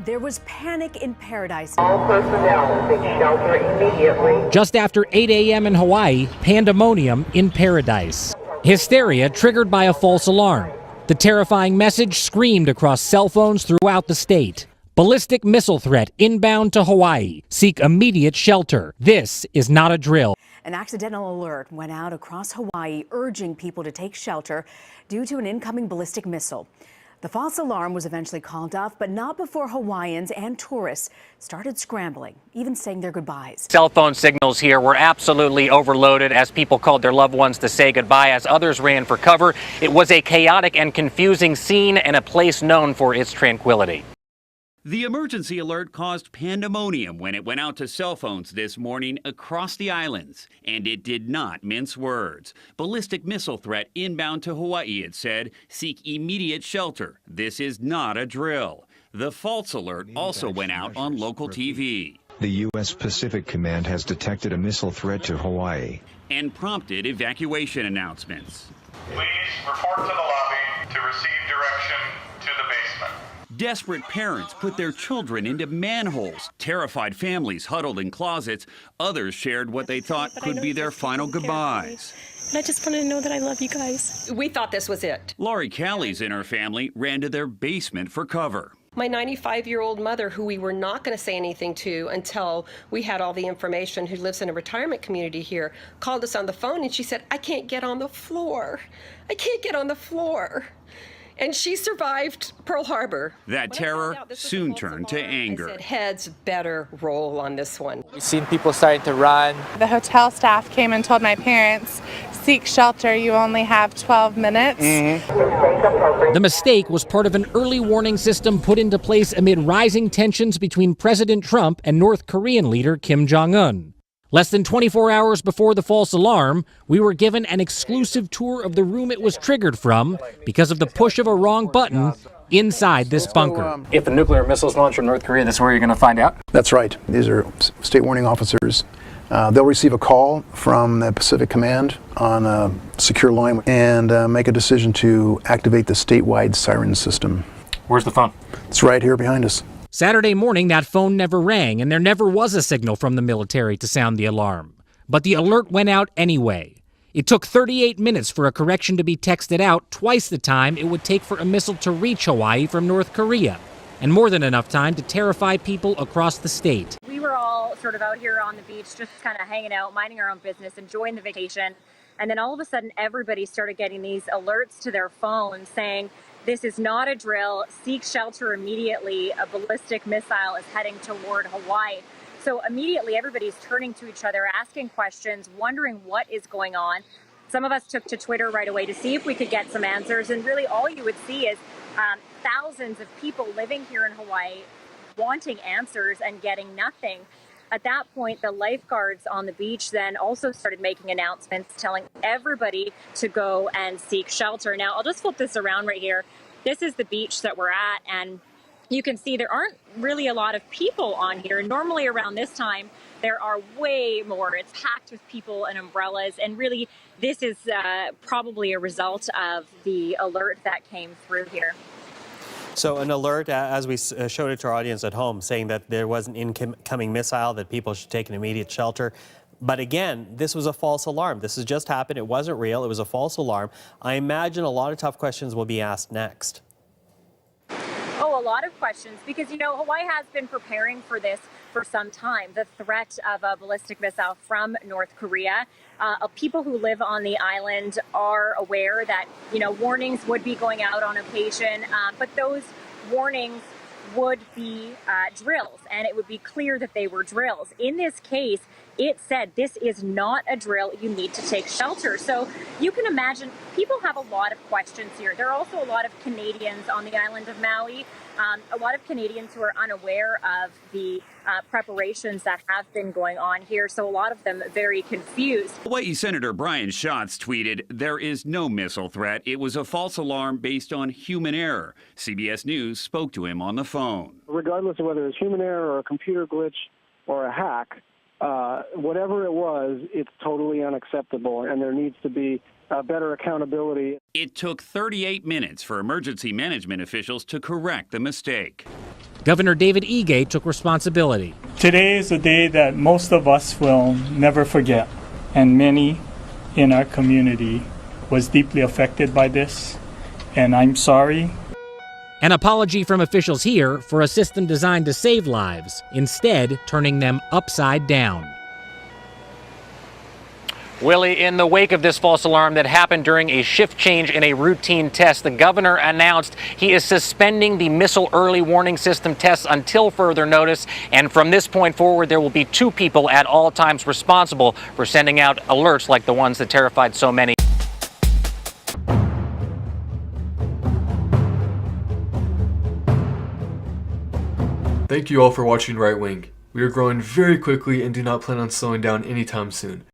There was panic in Paradise. All personnel take shelter immediately. Just after 8 a.m. in Hawaii, pandemonium in Paradise. Hysteria triggered by a false alarm. The terrifying message screamed across cell phones throughout the state. Ballistic missile threat inbound to Hawaii. Seek immediate shelter. This is not a drill. An accidental alert went out across Hawaii urging people to take shelter due to an incoming ballistic missile. The false alarm was eventually called off, but not before Hawaiians and tourists started scrambling, even saying their goodbyes. Cell phone signals here were absolutely overloaded as people called their loved ones to say goodbye as others ran for cover. It was a chaotic and confusing scene and a place known for its tranquility. The emergency alert caused pandemonium when it went out to cell phones this morning across the islands, and it did not mince words. Ballistic missile threat inbound to Hawaii, it said. Seek immediate shelter. This is not a drill. The false alert also went out on local TV. The U.S. Pacific Command has detected a missile threat to Hawaii and prompted evacuation announcements. Please report to the lobby to receive direction to the basement. Desperate parents put their children into manholes. Terrified families huddled in closets. Others shared what they thought could be their final goodbyes. And I just wanted to know that I love you guys. We thought this was it. Laurie Callie's and her family ran to their basement for cover. My 95-year-old mother, who we were not going to say anything to until we had all the information, who lives in a retirement community here, called us on the phone and she said, I can't get on the floor. I can't get on the floor. And she survived Pearl Harbor. That terror soon turned to anger. I said, heads better roll on this one. We've seen people starting to run. The hotel staff came and told my parents, seek shelter, you only have 12 minutes. The mistake was part of an early warning system put into place amid rising tensions between President Trump and North Korean leader Kim Jong-un. Less than 24 hours before the false alarm, we were given an exclusive tour of the room it was triggered from because of the push of a wrong button inside this bunker. If a nuclear missile is launched from North Korea, that's where you're going to find out? That's right. These are state warning officers. They'll receive a call from the Pacific Command on a secure line and make a decision to activate the statewide siren system. Where's the phone? It's right here behind us. Saturday morning, that phone never rang, and there never was a signal from the military to sound the alarm. But the alert went out anyway. It took 38 minutes for a correction to be texted out, twice the time it would take for a missile to reach Hawaii from North Korea, and more than enough time to terrify people across the state. We were all sort of out here on the beach, just kind of hanging out, minding our own business, enjoying the vacation. And then all of a sudden, everybody started getting these alerts to their phones saying, this is not a drill, seek shelter immediately, a ballistic missile is heading toward Hawaii. So immediately everybody's turning to each other, asking questions, wondering what is going on. Some of us took to Twitter right away to see if we could get some answers, and really all you would see is thousands of people living here in Hawaii wanting answers and getting nothing. At that point, the lifeguards on the beach then also started making announcements telling everybody to go and seek shelter. Now, I'll just flip this around right here. This is the beach that we're at, and you can see there aren't really a lot of people on here. Normally around this time, there are way more. It's packed with people and umbrellas, and really this is probably a result of the alert that came through here. So an alert, as we showed it to our audience at home, saying that there was an incoming missile, that people should take an immediate shelter. But again, this was a false alarm. This has just happened. It wasn't real. It was a false alarm. I imagine a lot of tough questions will be asked next. Oh, a lot of questions, because, you know, Hawaii has been preparing for this for some time. The threat of a ballistic missile from North Korea. People who live on the island are aware that, you know, warnings would be going out on occasion, but those warnings would be drills, and it would be clear that they were drills. In this case, it said this is not a drill, you need to take shelter. So you can imagine people have a lot of questions here. There are also a lot of Canadians on the island of Maui, a lot of Canadians who are unaware of the preparations that have been going on here. So a lot of them very confused. Hawaii Senator Brian Schatz tweeted, there is no missile threat. It was a false alarm based on human error. CBS News spoke to him on the phone. Regardless of whether it's human error or a computer glitch or a hack, whatever it was, it's totally unacceptable, and there needs to be better accountability. It took 38 minutes for emergency management officials to correct the mistake. Governor David Ige took responsibility. Today is a day that most of us will never forget, and many in our community was deeply affected by this, and I'm sorry. An apology from officials here for a system designed to save lives, instead turning them upside down. Willie, in the wake of this false alarm that happened during a shift change in a routine test, the governor announced he is suspending the missile early warning system tests until further notice. And from this point forward, there will be 2 people at all times responsible for sending out alerts like the ones that terrified so many. Thank you all for watching Right Wing. We are growing very quickly and do not plan on slowing down anytime soon.